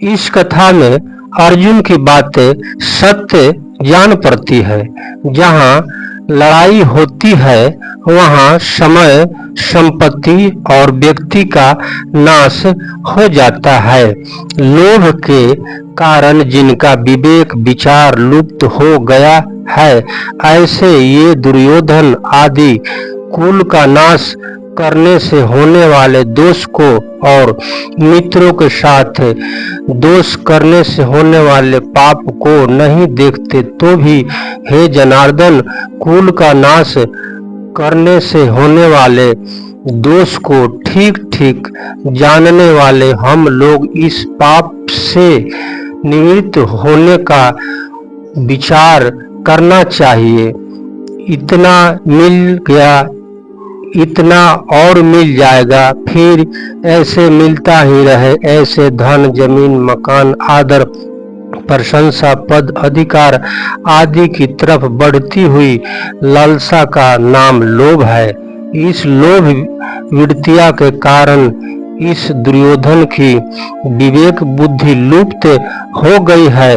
इस कथा में अर्जुन की बातें सत्य जान पड़ती है। जहाँ लड़ाई होती है वहाँ समय, संपत्ति और व्यक्ति का नाश हो जाता है। लोभ के कारण जिनका विवेक विचार लुप्त हो गया है, ऐसे ये दुर्योधन आदि कुल का नाश करने से होने वाले दोष को और मित्रों के साथ दोष करने से होने वाले पाप को नहीं देखते, तो भी हे जनार्दन, कुल का नाश करने से होने वाले दोष को ठीक ठीक जानने वाले हम लोग इस पाप से निवृत्त होने का विचार करना चाहिए। इतना मिल गया, इतना और मिल जाएगा, फिर ऐसे मिलता ही रहे। ऐसे धन, जमीन, मकान, आदर, प्रशंसा, पद, अधिकार आदि की तरफ बढ़ती हुई लालसा का नाम लोभ है। इस लोभ वृत्तियां के कारण इस दुर्योधन की विवेक बुद्धि लुप्त हो गई है,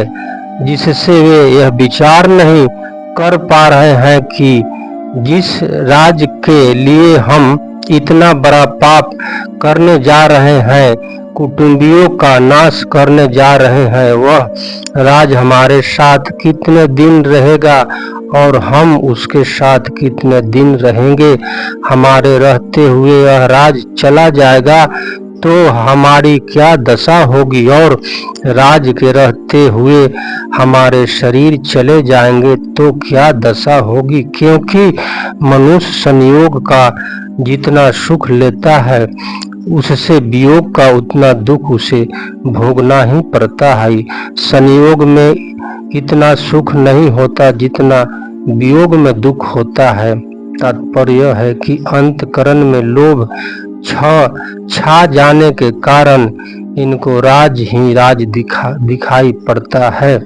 जिससे वे यह विचार नहीं कर पा रहे हैं कि जिस राज के लिए हम इतना बड़ा पाप करने जा रहे हैं, कुटुंबियों का नाश करने जा रहे हैं, वह राज हमारे साथ कितने दिन रहेगा और हम उसके साथ कितने दिन रहेंगे। हमारे रहते हुए यह राज चला जाएगा तो हमारी क्या दशा होगी, और राज के रहते हुए हमारे शरीर चले जाएंगे तो क्या दशा होगी। क्योंकि मनुष्य संयोग का जितना सुख लेता है, उससे वियोग का उतना दुख उसे भोगना ही पड़ता है। संयोग में इतना सुख नहीं होता जितना वियोग में दुख होता है। तात्पर्य यह है कि अंतकरण में लोभ छा जाने के कारण इनको राज ही राज दिखाई पड़ता है।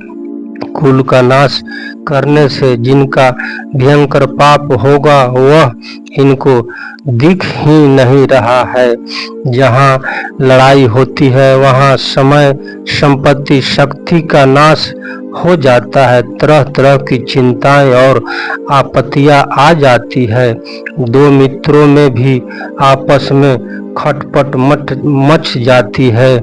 कुल का नाश करने से जिनका भयंकर पाप होगा वह इनको दिख ही नहीं रहा है। जहाँ लड़ाई होती है वहाँ समय, संपत्ति, शक्ति का नाश हो जाता है। तरह तरह की चिंताएं और आपत्तियां आ जाती है। दो मित्रों में भी आपस में खटपट मच जाती है।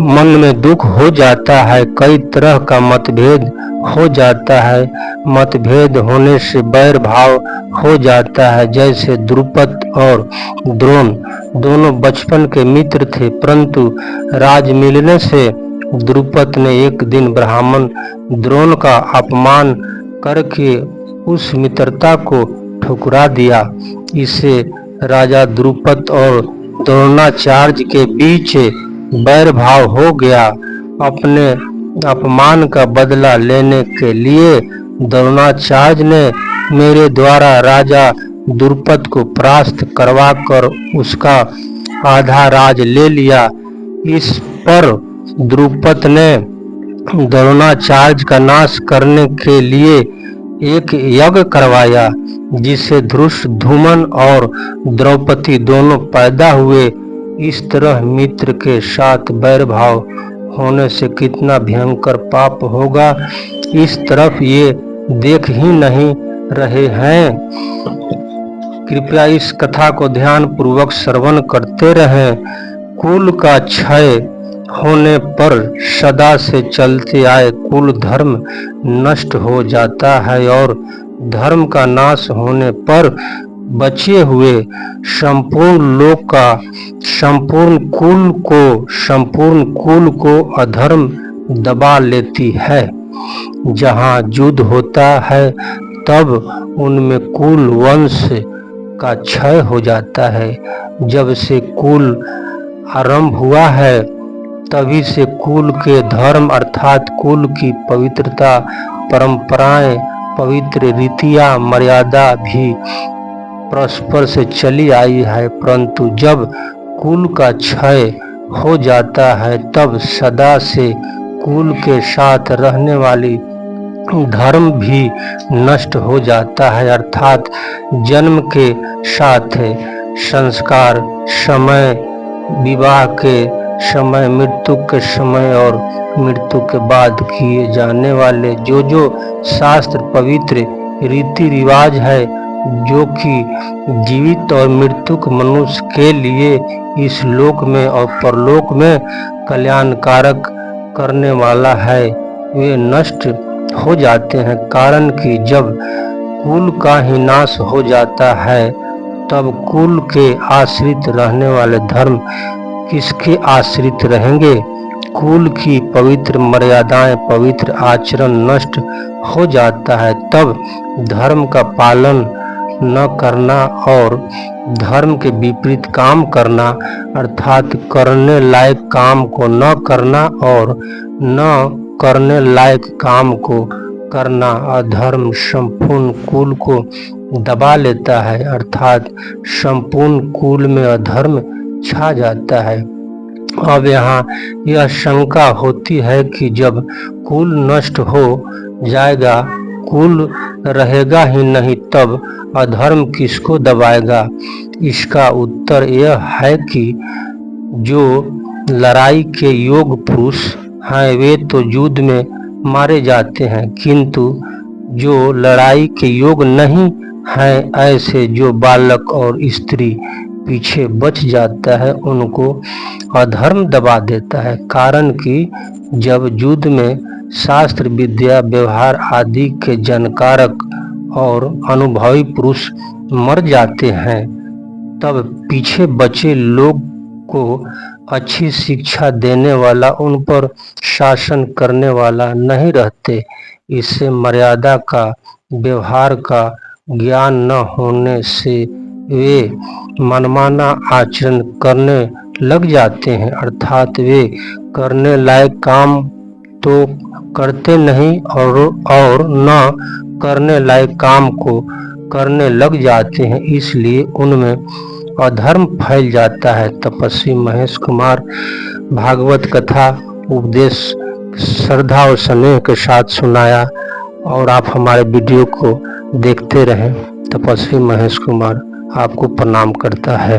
मन में दुख हो जाता है। कई तरह का मतभेद हो जाता है। मतभेद होने से वैर भाव हो जाता है। जैसे द्रुपद और द्रोण दोनों बचपन के मित्र थे, परंतु राज मिलने से द्रुपद ने एक दिन ब्राह्मण द्रोण का अपमान करके उस मित्रता को ठुकरा दिया। इससे राजा द्रुपद और द्रोणाचार्य के बीच वैर भाव हो गया। अपने अपमान का बदला लेने के लिए द्रोणाचार्य ने मेरे द्वारा राजा द्रुपद को परास्त करवाकर उसका आधा राज ले लिया। इस पर द्रुपद ने द्रोणाचार्य का नाश करने के लिए एक यज्ञ करवाया, जिससे धृष्टद्युम्न और द्रौपदी दोनों पैदा हुए। इस तरह मित्र के साथ वैर भाव होने से कितना भयंकर पाप होगा, इस तरफ ये देख ही नहीं रहे हैं। कृपया इस कथा को ध्यान पूर्वक श्रवण करते रहें। कुल का क्षय होने पर सदा से चलते आए कुल धर्म नष्ट हो जाता है, और धर्म का नाश होने पर बचे हुए संपूर्ण लोक का संपूर्ण कुल को अधर्म दबा लेती है। जहाँ युद्ध होता है तब उनमें कुल वंश का क्षय हो जाता है। जब से कुल आरंभ हुआ है तभी से कुल के धर्म अर्थात कुल की पवित्रता, परंपराएं, पवित्र रीतियां, मर्यादा भी परस्पर से चली आई है। परंतु जब कुल का क्षय हो जाता है तब सदा से कुल के साथ रहने वाली धर्म भी नष्ट हो जाता है। अर्थात जन्म के साथ संस्कार, समय, विवाह के समय, मृत्यु के समय और मृत्यु के बाद किए जाने वाले जो शास्त्र पवित्र रीति रिवाज है, जो कि जीवित और मृत्युक मनुष्य के लिए इस लोक में और परलोक में कल्याणकारक करने वाला है, वे नष्ट हो जाते हैं। कारण कि जब कुल का ही नाश हो जाता है, तब कुल के आश्रित रहने वाले धर्म किसके आश्रित रहेंगे? कुल की पवित्र मर्यादाएं, पवित्र आचरण नष्ट हो जाता है, तब धर्म का पालन न करना और धर्म के विपरीत काम करना, अर्थात करने लायक काम को न करना और न करने लायक काम को करना, अधर्म संपूर्ण कुल को दबा लेता है, अर्थात संपूर्ण कुल में अधर्म छा जाता है। अब यहाँ यह शंका होती है कि जब कुल नष्ट हो जाएगा, कुल रहेगा ही नहीं, तब अधर्म किसको दबाएगा? इसका उत्तर यह है कि जो लड़ाई के योग पुरुष हैं, वे तो युद्ध में मारे जाते हैं, किंतु जो लड़ाई के योग नहीं हैं, ऐसे जो बालक और स्त्री पीछे बच जाता है, उनको अधर्म दबा देता है। कारण कि जब युद्ध में शास्त्र विद्या व्यवहार आदि के जानकारक और अनुभवी पुरुष मर जाते हैं, तब पीछे बचे लोग को अच्छी शिक्षा देने वाला, उन पर शासन करने वाला नहीं रहते। इससे मर्यादा का, व्यवहार का ज्ञान न होने से वे मनमाना आचरण करने लग जाते हैं, अर्थात वे करने लायक काम तो करते नहीं और न करने लायक काम को करने लग जाते हैं, इसलिए उनमें अधर्म फैल जाता है। तपस्वी महेश कुमार भागवत कथा उपदेश श्रद्धा और स्नेह के साथ सुनाया, और आप हमारे वीडियो को देखते रहें। तपस्वी महेश कुमार आपको प्रणाम करता है।